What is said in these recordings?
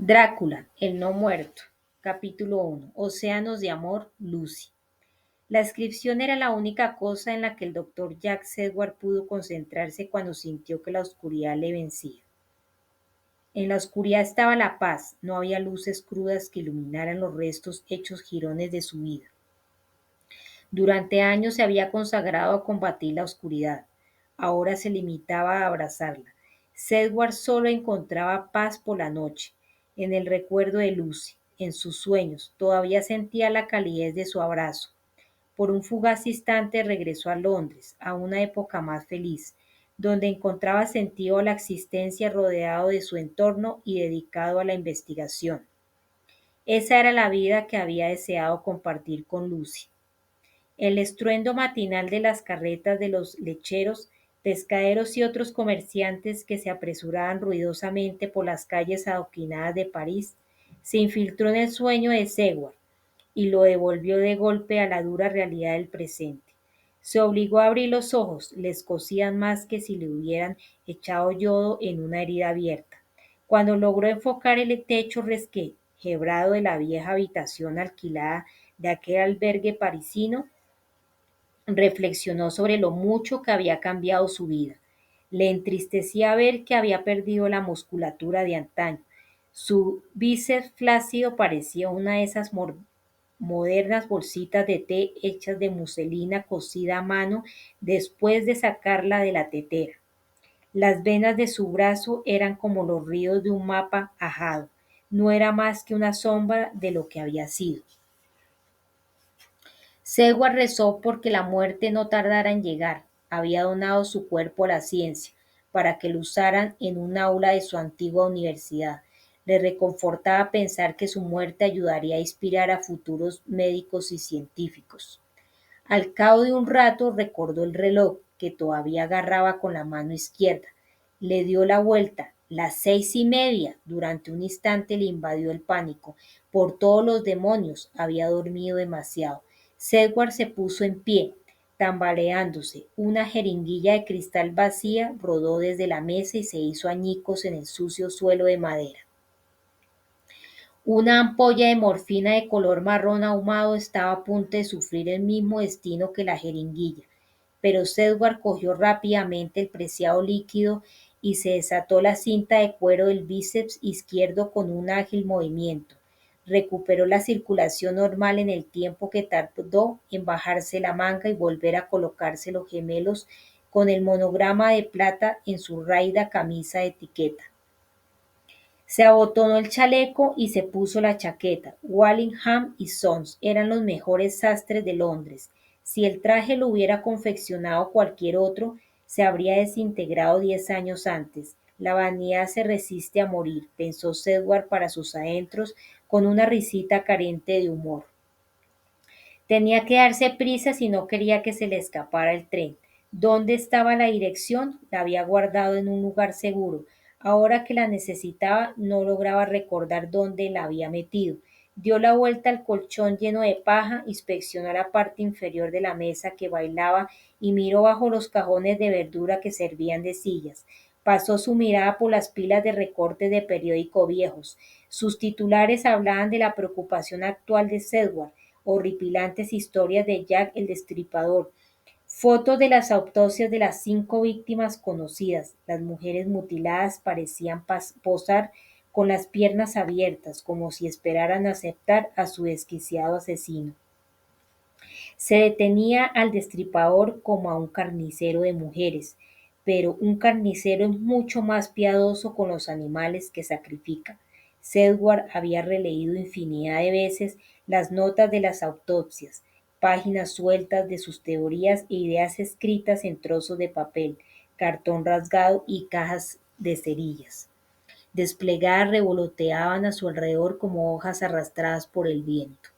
Drácula, el no muerto. Capítulo 1. Océanos de amor, Lucy. La inscripción era la única cosa en la que el doctor Jack Sedgwick pudo concentrarse cuando sintió que la oscuridad le vencía. En la oscuridad estaba la paz, no había luces crudas que iluminaran los restos hechos jirones de su vida. Durante años se había consagrado a combatir la oscuridad. Ahora se limitaba a abrazarla. Sedgwick solo encontraba paz por la noche, en el recuerdo de Lucy, en sus sueños. Todavía sentía la calidez de su abrazo. Por un fugaz instante regresó a Londres, a una época más feliz, donde encontraba sentido a la existencia rodeado de su entorno y dedicado a la investigación. Esa era la vida que había deseado compartir con Lucy. El estruendo matinal de las carretas de los lecheros, pescaderos y otros comerciantes que se apresuraban ruidosamente por las calles adoquinadas de París se infiltró en el sueño de Seward y lo devolvió de golpe a la dura realidad del presente. Se obligó a abrir los ojos, les cosían más que si le hubieran echado yodo en una herida abierta. Cuando logró enfocar el techo resquebrado de la vieja habitación alquilada de aquel albergue parisino, reflexionó sobre lo mucho que había cambiado su vida. Le entristecía ver que había perdido la musculatura de antaño. Su bíceps flácido parecía una de esas modernas bolsitas de té hechas de muselina cosida a mano después de sacarla de la tetera. Las venas de su brazo eran como los ríos de un mapa ajado. No era más que una sombra de lo que había sido. Seward rezó porque la muerte no tardara en llegar. Había donado su cuerpo a la ciencia, para que lo usaran en un aula de su antigua universidad. Le reconfortaba pensar que su muerte ayudaría a inspirar a futuros médicos y científicos. Al cabo de un rato recordó el reloj, que todavía agarraba con la mano izquierda. Le dio la vuelta. Las 6:30. Durante un instante le invadió el pánico. Por todos los demonios, había dormido demasiado. Sedgwick se puso en pie, tambaleándose. Una jeringuilla de cristal vacía rodó desde la mesa y se hizo añicos en el sucio suelo de madera. Una ampolla de morfina de color marrón ahumado estaba a punto de sufrir el mismo destino que la jeringuilla, pero Sedgwick cogió rápidamente el preciado líquido y se desató la cinta de cuero del bíceps izquierdo con un ágil movimiento. Recuperó la circulación normal en el tiempo que tardó en bajarse la manga y volver a colocarse los gemelos con el monograma de plata en su raída camisa de etiqueta. Se abotonó el chaleco y se puso la chaqueta. Walsingham y Sons eran los mejores sastres de Londres. Si el traje lo hubiera confeccionado cualquier otro, se habría desintegrado 10 años antes. La vanidad se resiste a morir, pensó Sedgwick para sus adentros con una risita carente de humor. Tenía que darse prisa si no quería que se le escapara el tren. ¿Dónde estaba la dirección? La había guardado en un lugar seguro. Ahora que la necesitaba, no lograba recordar dónde la había metido. Dio la vuelta al colchón lleno de paja, inspeccionó la parte inferior de la mesa que bailaba y miró bajo los cajones de verdura que servían de sillas. Pasó su mirada por las pilas de recortes de periódico viejos. Sus titulares hablaban de la preocupación actual de Sedgwick, horripilantes historias de Jack el Destripador, fotos de las autopsias de las 5 víctimas conocidas. Las mujeres mutiladas parecían posar con las piernas abiertas, como si esperaran aceptar a su desquiciado asesino. Se detenía al destripador como a un carnicero de mujeres, pero un carnicero es mucho más piadoso con los animales que sacrifica. Sedgwick había releído infinidad de veces las notas de las autopsias, páginas sueltas de sus teorías e ideas escritas en trozos de papel, cartón rasgado y cajas de cerillas. Desplegadas revoloteaban a su alrededor como hojas arrastradas por el viento.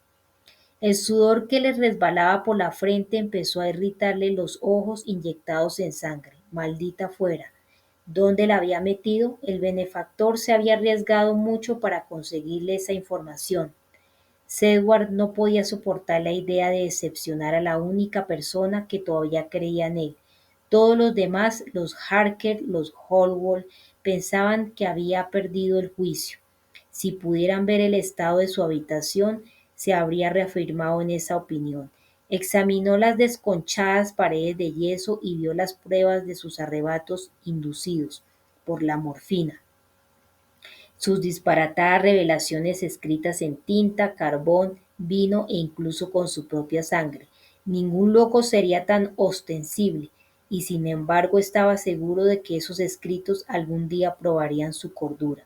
El sudor que le resbalaba por la frente empezó a irritarle los ojos inyectados en sangre. Maldita fuera. ¿Dónde la había metido? El benefactor se había arriesgado mucho para conseguirle esa información. Sedgwick no podía soportar la idea de decepcionar a la única persona que todavía creía en él. Todos los demás, los Harker, los Holwell, pensaban que había perdido el juicio. Si pudieran ver el estado de su habitación, se habría reafirmado en esa opinión. Examinó las desconchadas paredes de yeso y vio las pruebas de sus arrebatos inducidos por la morfina, sus disparatadas revelaciones escritas en tinta, carbón, vino e incluso con su propia sangre. Ningún loco sería tan ostensible, y sin embargo estaba seguro de que esos escritos algún día probarían su cordura.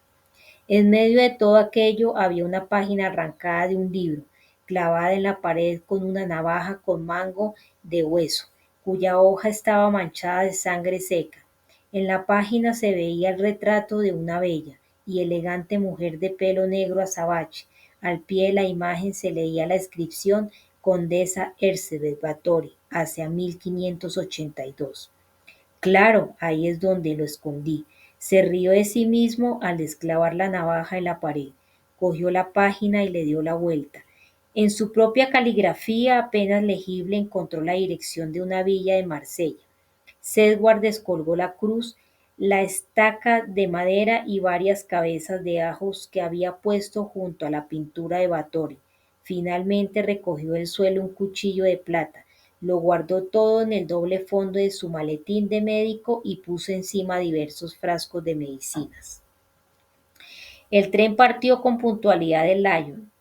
En medio de todo aquello había una página arrancada de un libro, clavada en la pared con una navaja con mango de hueso, cuya hoja estaba manchada de sangre seca. En la página se veía el retrato de una bella y elegante mujer de pelo negro azabache. Al pie de la imagen se leía la inscripción Condesa Elizabeth Bathory, hacia 1582. Claro, ahí es donde lo escondí. Se rió de sí mismo al desclavar la navaja en la pared. Cogió la página y le dio la vuelta. En su propia caligrafía apenas legible encontró la dirección de una villa de Marsella. Sedgwick descolgó la cruz, la estaca de madera y varias cabezas de ajos que había puesto junto a la pintura de Bathory. Finalmente recogió del suelo un cuchillo de plata, lo guardó todo en el doble fondo de su maletín de médico y puso encima diversos frascos de medicinas. El tren partió con puntualidad de Lyon.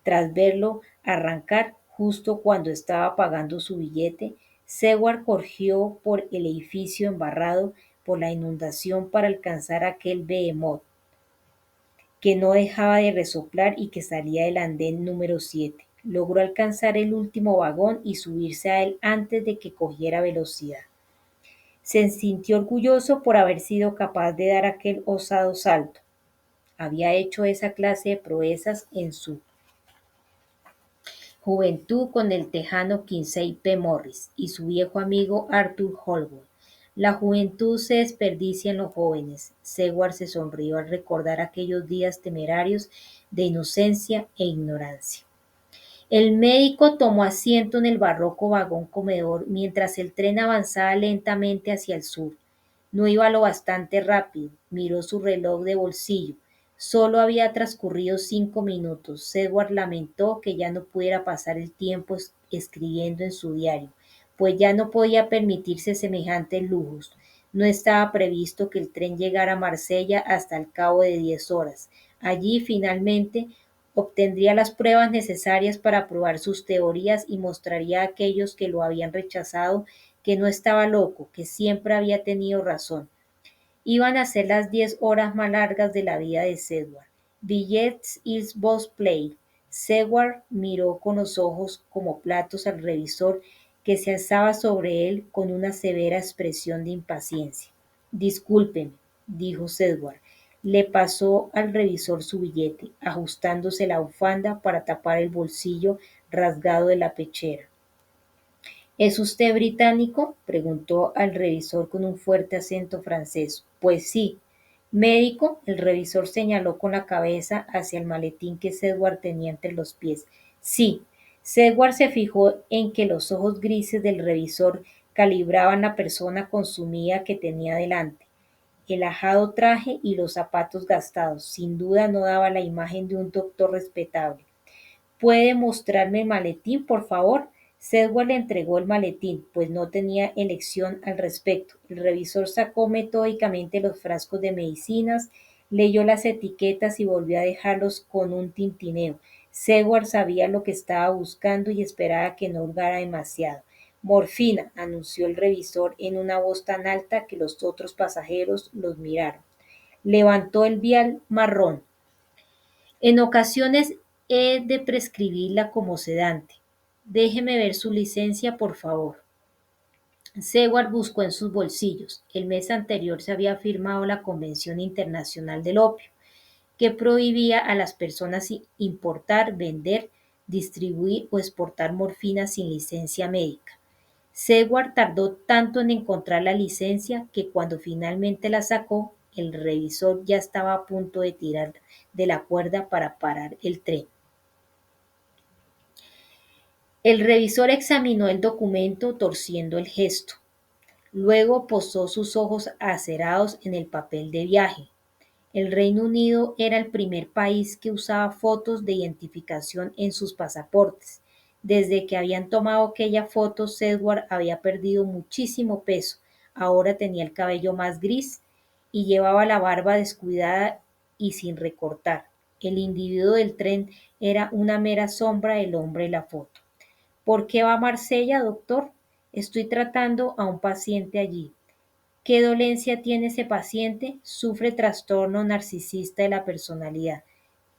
Tras verlo arrancar justo cuando estaba pagando su billete, Seward corrió por el edificio embarrado por la inundación para alcanzar aquel behemoth que no dejaba de resoplar y que salía del andén número 7. Logró alcanzar el último vagón y subirse a él antes de que cogiera velocidad. Se sintió orgulloso por haber sido capaz de dar aquel osado salto. Había hecho esa clase de proezas en su juventud con el tejano Quincey P. Morris y su viejo amigo Arthur Holwood. La juventud se desperdicia en los jóvenes. Seward se sonrió al recordar aquellos días temerarios de inocencia e ignorancia. El médico tomó asiento en el barroco vagón comedor mientras el tren avanzaba lentamente hacia el sur. No iba lo bastante rápido. Miró su reloj de bolsillo. Solo había transcurrido 5 minutos. Seward lamentó que ya no pudiera pasar el tiempo escribiendo en su diario, pues ya no podía permitirse semejantes lujos. No estaba previsto que el tren llegara a Marsella hasta el cabo de 10 horas. Allí, finalmente, obtendría las pruebas necesarias para probar sus teorías y mostraría a aquellos que lo habían rechazado que no estaba loco, que siempre había tenido razón. Iban a ser las 10 horas más largas de la vida de Seward. Billets is boss play. Seward miró con los ojos como platos al revisor que se alzaba sobre él con una severa expresión de impaciencia. Discúlpeme, dijo Seward. Le pasó al revisor su billete, ajustándose la bufanda para tapar el bolsillo rasgado de la pechera. ¿Es usted británico?, preguntó al revisor con un fuerte acento francés. Pues sí. ¿Médico? El revisor señaló con la cabeza hacia el maletín que Seward tenía entre los pies. Sí. Seward se fijó en que los ojos grises del revisor calibraban la persona consumida que tenía delante. El ajado traje y los zapatos gastados sin duda no daba la imagen de un doctor respetable. ¿Puede mostrarme el maletín, por favor? Sedgwick le entregó el maletín, pues no tenía elección al respecto. El revisor sacó metódicamente los frascos de medicinas, leyó las etiquetas y volvió a dejarlos con un tintineo. Seward sabía lo que estaba buscando y esperaba que no hurgara demasiado. Morfina, anunció el revisor en una voz tan alta que los otros pasajeros los miraron. Levantó el vial marrón. En ocasiones he de prescribirla como sedante. Déjeme ver su licencia, por favor. Seward buscó en sus bolsillos. El mes anterior se había firmado la Convención Internacional del Opio, que prohibía a las personas importar, vender, distribuir o exportar morfina sin licencia médica. Seward tardó tanto en encontrar la licencia que cuando finalmente la sacó, el revisor ya estaba a punto de tirar de la cuerda para parar el tren. El revisor examinó el documento torciendo el gesto. Luego posó sus ojos acerados en el papel de viaje. El Reino Unido era el primer país que usaba fotos de identificación en sus pasaportes. Desde que habían tomado aquella foto, Sedgwick había perdido muchísimo peso. Ahora tenía el cabello más gris y llevaba la barba descuidada y sin recortar. El individuo del tren era una mera sombra del hombre de la foto. ¿Por qué va a Marsella, doctor? Estoy tratando a un paciente allí. ¿Qué dolencia tiene ese paciente? Sufre trastorno narcisista de la personalidad.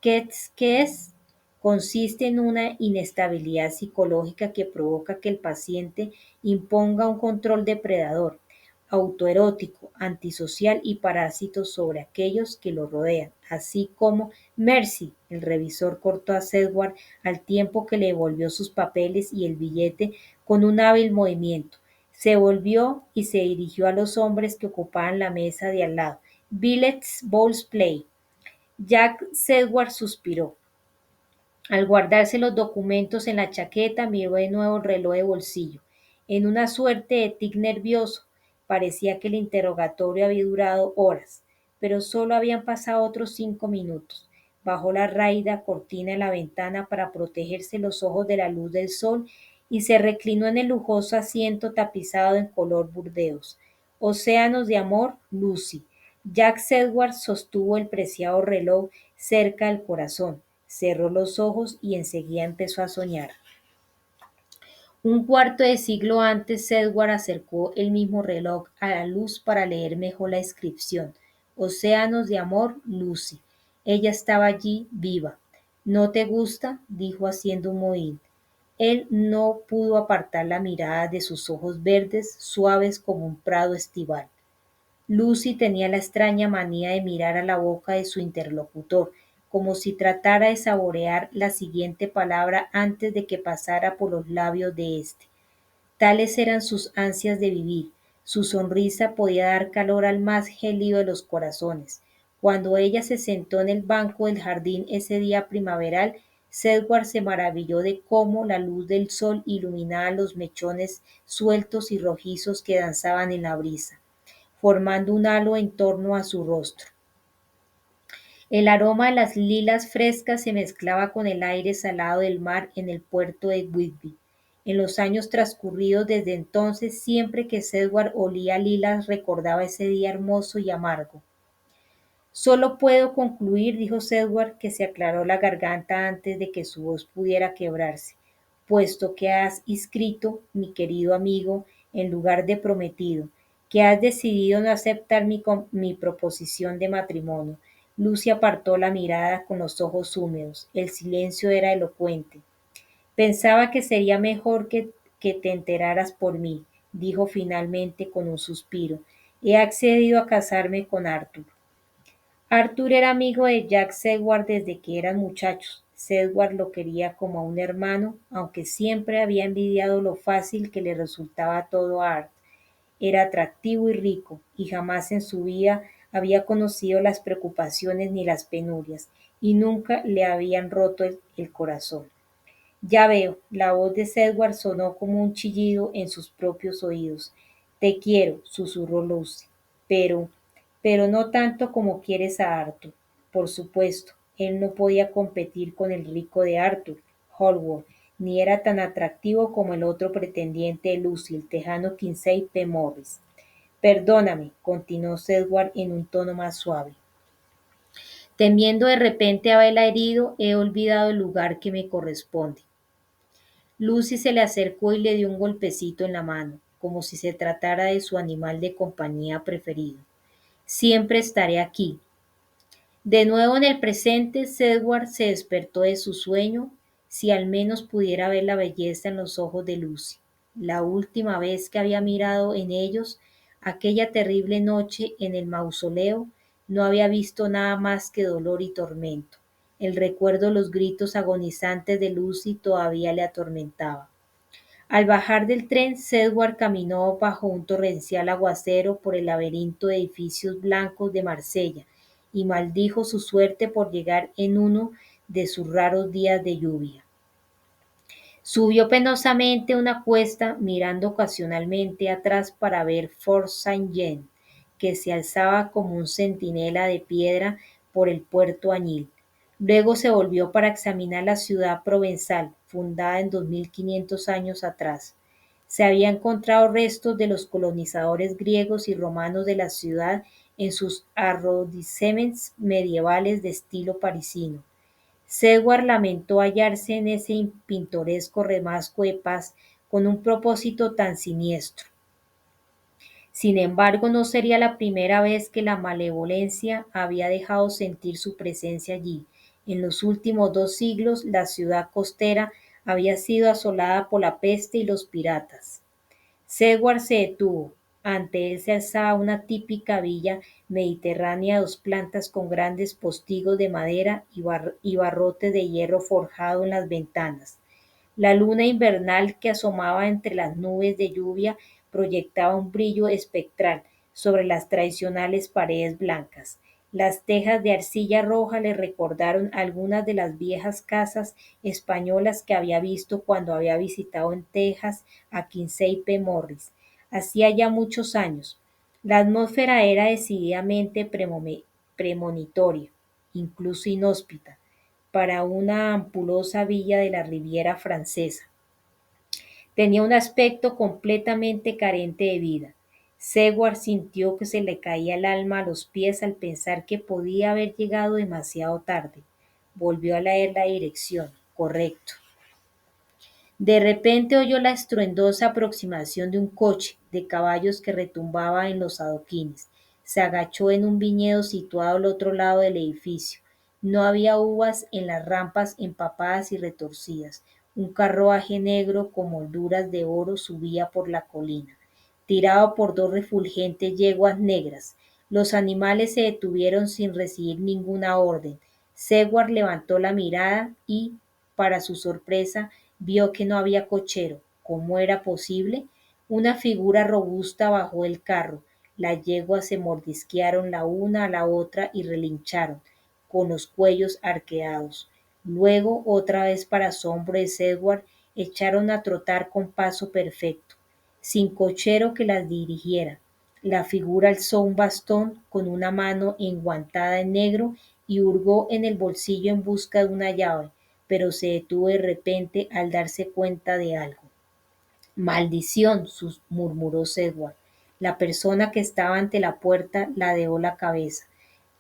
¿Qué es? Consiste en una inestabilidad psicológica que provoca que el paciente imponga un control depredador, autoerótico, antisocial y parásito sobre aquellos que lo rodean, así como Mercy, el revisor cortó a Sedgwick al tiempo que le devolvió sus papeles y el billete con un hábil movimiento. Se volvió y se dirigió a los hombres que ocupaban la mesa de al lado. Billets, Bowls Play. Jack Sedgwick suspiró. Al guardarse los documentos en la chaqueta, miró de nuevo el reloj de bolsillo. En una suerte de tic nervioso, parecía que el interrogatorio había durado horas, pero solo habían pasado otros 5 minutos. Bajó la raída cortina de la ventana para protegerse los ojos de la luz del sol y se reclinó en el lujoso asiento tapizado en color burdeos. Océanos de amor, Lucy. Jack Sedgwick sostuvo el preciado reloj cerca del corazón, cerró los ojos y enseguida empezó a soñar. Un cuarto de siglo antes, Sedgwick acercó el mismo reloj a la luz para leer mejor la inscripción. Océanos de amor, Lucy. Ella estaba allí, viva. ¿No te gusta? Dijo haciendo un mohín. Él no pudo apartar la mirada de sus ojos verdes, suaves como un prado estival. Lucy tenía la extraña manía de mirar a la boca de su interlocutor, como si tratara de saborear la siguiente palabra antes de que pasara por los labios de éste. Tales eran sus ansias de vivir. Su sonrisa podía dar calor al más gélido de los corazones. Cuando ella se sentó en el banco del jardín ese día primaveral, Sedgwick se maravilló de cómo la luz del sol iluminaba los mechones sueltos y rojizos que danzaban en la brisa, formando un halo en torno a su rostro. El aroma de las lilas frescas se mezclaba con el aire salado del mar en el puerto de Whitby. En los años transcurridos desde entonces, siempre que Sedgwick olía lilas, recordaba ese día hermoso y amargo. Solo puedo concluir, dijo Sedgwick, que se aclaró la garganta antes de que su voz pudiera quebrarse, puesto que has inscrito, mi querido amigo, en lugar de prometido, que has decidido no aceptar mi proposición de matrimonio. Lucy apartó la mirada con los ojos húmedos. El silencio era elocuente. Pensaba que sería mejor que te enteraras por mí, dijo finalmente con un suspiro. He accedido a casarme con Arthur. Arthur era amigo de Jack Sedgwick desde que eran muchachos. Sedgwick lo quería como a un hermano, aunque siempre había envidiado lo fácil que le resultaba todo a Art. Era atractivo y rico, y jamás en su vida había conocido las preocupaciones ni las penurias, y nunca le habían roto el corazón. Ya veo, la voz de Sedgwick sonó como un chillido en sus propios oídos. Te quiero, susurró Lucy, pero, pero no tanto como quieres a Arthur. Por supuesto, él no podía competir con el rico de Arthur, Hallward, ni era tan atractivo como el otro pretendiente de Lucy, el tejano Kinsey P. Morris. Perdóname, continuó Sedgwick en un tono más suave. Temiendo de repente haberla herido, he olvidado el lugar que me corresponde. Lucy se le acercó y le dio un golpecito en la mano, como si se tratara de su animal de compañía preferido. Siempre estaré aquí. De nuevo en el presente, Sedgwick se despertó de su sueño, si al menos pudiera ver la belleza en los ojos de Lucy. La última vez que había mirado en ellos, aquella terrible noche en el mausoleo, no había visto nada más que dolor y tormento. El recuerdo de los gritos agonizantes de Lucy todavía le atormentaba. Al bajar del tren, Sedgwick caminó bajo un torrencial aguacero por el laberinto de edificios blancos de Marsella y maldijo su suerte por llegar en uno de sus raros días de lluvia. Subió penosamente una cuesta, mirando ocasionalmente atrás para ver Fort Saint-Jean, que se alzaba como un centinela de piedra por el puerto Añil. Luego se volvió para examinar la ciudad provenzal, fundada en 2500 años atrás. Se había encontrado restos de los colonizadores griegos y romanos de la ciudad en sus arrondissements medievales de estilo parisino. Seward lamentó hallarse en ese pintoresco remasco de paz con un propósito tan siniestro. Sin embargo, no sería la primera vez que la malevolencia había dejado sentir su presencia allí. En los últimos 2 siglos, la ciudad costera había sido asolada por la peste y los piratas. Seward se detuvo. Ante él se alzaba una típica villa mediterránea de 2 plantas con grandes postigos de madera y barrotes de hierro forjado en las ventanas. La luna invernal que asomaba entre las nubes de lluvia proyectaba un brillo espectral sobre las tradicionales paredes blancas. Las tejas de arcilla roja le recordaron algunas de las viejas casas españolas que había visto cuando había visitado en Texas a Quincey P. Morris. Hacía ya muchos años. La atmósfera era decididamente premonitoria, incluso inhóspita para una ampulosa villa de la Riviera Francesa. Tenía un aspecto completamente carente de vida. Seward sintió que se le caía el alma a los pies al pensar que podía haber llegado demasiado tarde. Volvió a leer la dirección. Correcto. De repente oyó la estruendosa aproximación de un coche de caballos que retumbaba en los adoquines. Se agachó en un viñedo situado al otro lado del edificio. No había uvas en las rampas empapadas y retorcidas. Un carruaje negro con molduras de oro subía por la colina, tirado por 2 refulgentes yeguas negras. Los animales se detuvieron sin recibir ninguna orden. Seward levantó la mirada y, para su sorpresa, vio que no había cochero. ¿Cómo era posible? Una figura robusta bajó del carro. Las yeguas se mordisquearon la una a la otra y relincharon, con los cuellos arqueados. Luego, otra vez para asombro de Seward, echaron a trotar con paso perfecto, sin cochero que las dirigiera. La figura alzó un bastón con una mano enguantada en negro y hurgó en el bolsillo en busca de una llave, pero se detuvo de repente al darse cuenta de algo. Maldición, murmuró Seward. La persona que estaba ante la puerta ladeó la cabeza,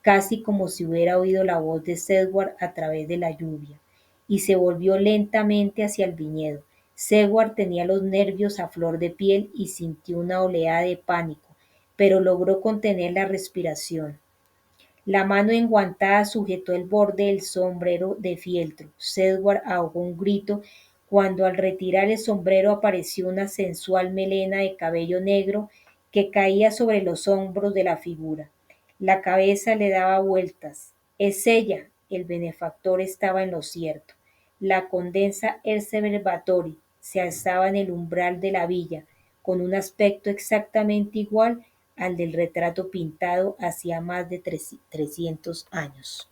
casi como si hubiera oído la voz de Seward a través de la lluvia, y se volvió lentamente hacia el viñedo. Seward tenía los nervios a flor de piel y sintió una oleada de pánico, pero logró contener la respiración. La mano enguantada sujetó el borde del sombrero de fieltro. Seward ahogó un grito cuando al retirar el sombrero apareció una sensual melena de cabello negro que caía sobre los hombros de la figura. La cabeza le daba vueltas. Es ella. El benefactor estaba en lo cierto. La condesa Elizabeth Bathory se alzaba en el umbral de la villa, con un aspecto exactamente igual al del retrato pintado hacía más de 300 años.